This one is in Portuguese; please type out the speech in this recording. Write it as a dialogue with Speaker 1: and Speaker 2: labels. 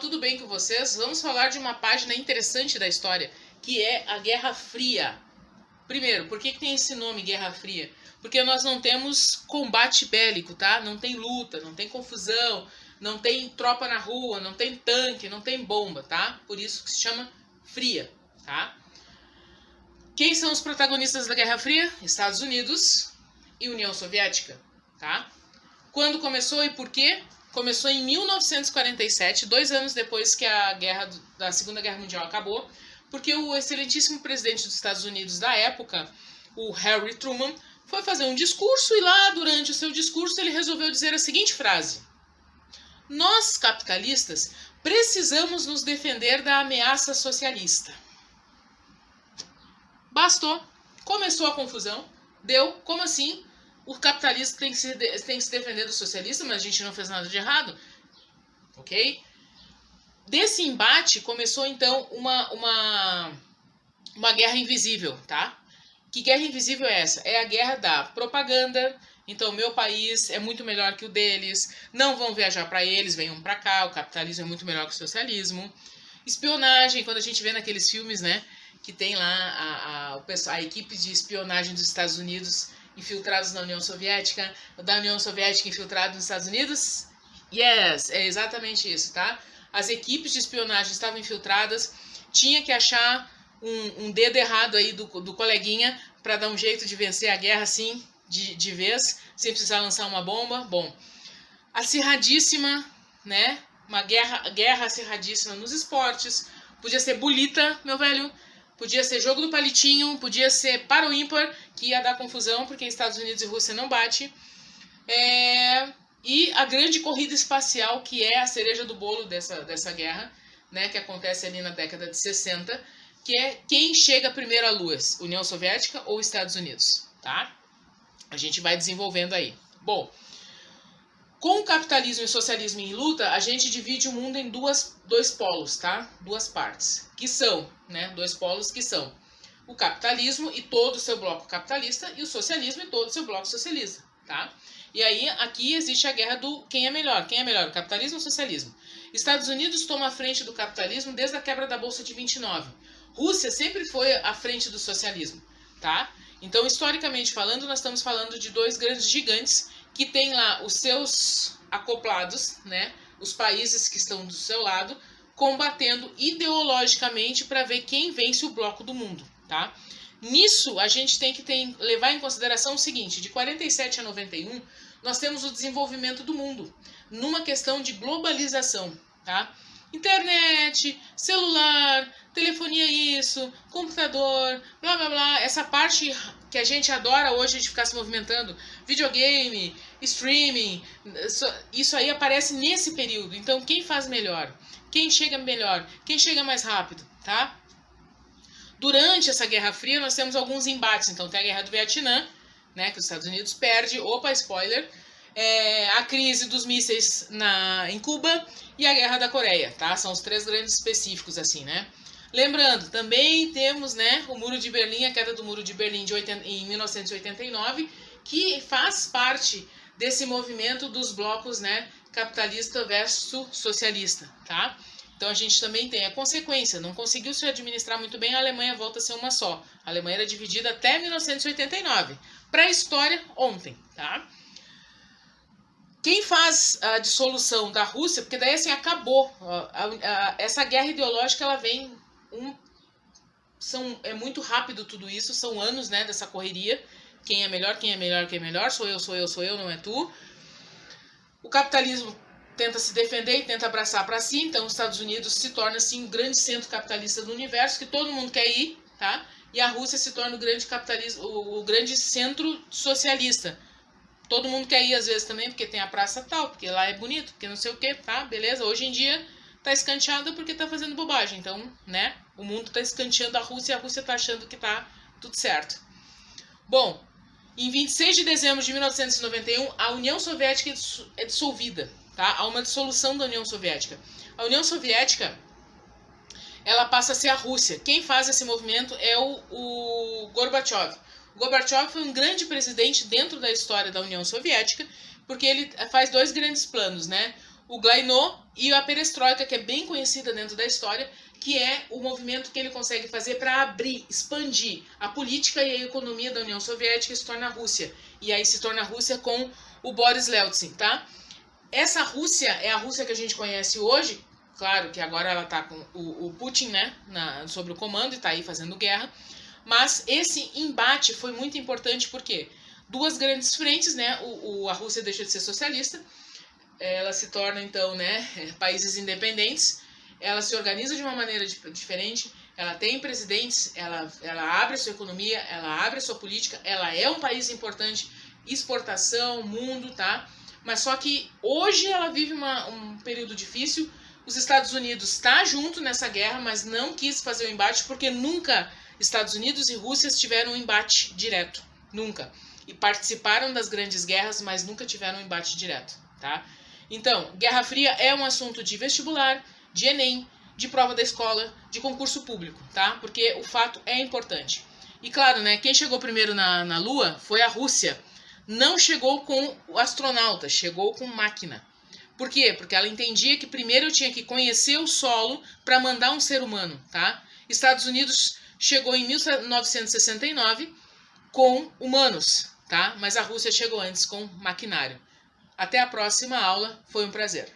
Speaker 1: tudo bem com vocês? Vamos falar de uma página interessante da história, que é a Guerra Fria. Primeiro, por que tem esse nome, Guerra Fria? Porque nós não temos combate bélico, tá? Não tem luta, não tem confusão, não tem tropa na rua, não tem tanque, não tem bomba, tá? Por isso que se chama Fria, tá? Quem são os protagonistas da Guerra Fria? Estados Unidos e União Soviética, tá? Quando começou e por quê? Começou em 1947, 2 anos depois que da Segunda Guerra Mundial acabou, porque o excelentíssimo presidente dos Estados Unidos da época, o Harry Truman, foi fazer um discurso e lá, durante o seu discurso, ele resolveu dizer a seguinte frase: nós, capitalistas, precisamos nos defender da ameaça socialista. Bastou. Começou a confusão. Deu. Como assim? O capitalista tem que se defender do socialista, mas a gente não fez nada de errado. Ok? Desse embate começou então uma guerra invisível, tá? Que guerra invisível é essa? É a guerra da propaganda. Então, meu país é muito melhor que o deles. Não vão viajar para eles, venham para cá. O capitalismo é muito melhor que o socialismo. Espionagem, quando a gente vê naqueles filmes, né? Que tem lá a equipe de espionagem dos Estados Unidos infiltrados na União Soviética, da União Soviética infiltrada nos Estados Unidos. Yes, é exatamente isso, tá? As equipes de espionagem estavam infiltradas, tinha que achar um dedo errado aí do coleguinha para dar um jeito de vencer a guerra assim, de vez, sem precisar lançar uma bomba. Bom, acirradíssima, né? Uma guerra acirradíssima nos esportes. Podia ser bolita, meu velho. Podia ser jogo do palitinho, podia ser par ou ímpar, que ia dar confusão, porque Estados Unidos e Rússia não bate. E a grande corrida espacial, que é a cereja do bolo dessa guerra, né, que acontece ali na década de 60, que é quem chega primeiro à Lua, União Soviética ou Estados Unidos, tá? A gente vai desenvolvendo aí. Bom, com o capitalismo e o socialismo em luta, a gente divide o mundo em dois polos, tá? Duas partes, que são, né? Dois polos que são o capitalismo e todo o seu bloco capitalista e o socialismo e todo o seu bloco socialista, tá? E aí, aqui existe a guerra do quem é melhor. Quem é melhor, o capitalismo ou o socialismo? Estados Unidos toma a frente do capitalismo desde a quebra da Bolsa de 29. Rússia sempre foi à frente do socialismo, tá? Então, historicamente falando, nós estamos falando de dois grandes gigantes que tem lá os seus acoplados, né, os países que estão do seu lado, combatendo ideologicamente para ver quem vence o bloco do mundo, tá? Nisso, a gente tem que levar em consideração o seguinte: de 47 a 91, nós temos o desenvolvimento do mundo, numa questão de globalização, tá? Internet, celular, telefonia isso, computador, blá blá blá, essa parte que a gente adora hoje de ficar se movimentando, videogame, streaming, isso aí aparece nesse período. Então, quem faz melhor? Quem chega melhor? Quem chega mais rápido, tá? Durante essa Guerra Fria, nós temos alguns embates. Então, tem a Guerra do Vietnã, né, que os Estados Unidos perde, opa, spoiler, a crise dos mísseis em Cuba e a Guerra da Coreia, tá? São os 3 grandes específicos, assim, né? Lembrando, também temos, né, o Muro de Berlim, a queda do Muro de Berlim em 1989, que faz parte desse movimento dos blocos, né, capitalista versus socialista, tá? Então a gente também tem a consequência, não conseguiu se administrar muito bem, a Alemanha volta a ser uma só. A Alemanha era dividida até 1989. Para a história, ontem, tá? Quem faz a dissolução da Rússia, porque daí assim acabou, essa guerra ideológica ela vem, é muito rápido tudo isso, são anos, né, dessa correria, quem é melhor, quem é melhor, quem é melhor, sou eu, não é tu. O capitalismo tenta se defender e tenta abraçar para si, então os Estados Unidos se torna assim um grande centro capitalista do universo, que todo mundo quer ir, tá? E a Rússia se torna o grande centro socialista. Todo mundo quer ir às vezes também, porque tem a praça tal, porque lá é bonito, porque não sei o que, tá? Beleza, hoje em dia tá escanteado porque tá fazendo bobagem, então, né? O mundo tá escanteando a Rússia e a Rússia tá achando que tá tudo certo. Bom, em 26 de dezembro de 1991, a União Soviética é dissolvida, tá? Há uma dissolução da União Soviética. A União Soviética, ela passa a ser a Rússia. Quem faz esse movimento é o Gorbachev. O Gorbachev foi um grande presidente dentro da história da União Soviética, porque ele faz 2 grandes planos, né? o Glasnost e a perestroika, que é bem conhecida dentro da história, que é o movimento que ele consegue fazer para abrir, expandir a política e a economia da União Soviética e se torna a Rússia. E aí se torna a Rússia com o Boris Yeltsin, tá? Essa Rússia é a Rússia que a gente conhece hoje, claro que agora ela tá com o Putin, né, sobre o comando e tá aí fazendo guerra, mas esse embate foi muito importante porque duas grandes frentes, né, a Rússia deixa de ser socialista, ela se torna então, né, países independentes, ela se organiza de uma maneira diferente, ela tem presidentes, ela abre a sua economia, ela abre a sua política, ela é um país importante, exportação, mundo, tá? Mas só que hoje ela vive um período difícil. Os Estados Unidos está junto nessa guerra, mas não quis fazer o embate porque nunca Estados Unidos e Rússia tiveram um embate direto, nunca. E participaram das grandes guerras, mas nunca tiveram um embate direto, tá? Então, Guerra Fria é um assunto de vestibular, de Enem, de prova da escola, de concurso público, tá? Porque o fato é importante. E claro, né, quem chegou primeiro na Lua foi a Rússia. Não chegou com o astronauta, chegou com máquina. Por quê? Porque ela entendia que primeiro eu tinha que conhecer o solo para mandar um ser humano, tá? Estados Unidos chegou em 1969 com humanos, tá? Mas a Rússia chegou antes com maquinário. Até a próxima aula, foi um prazer.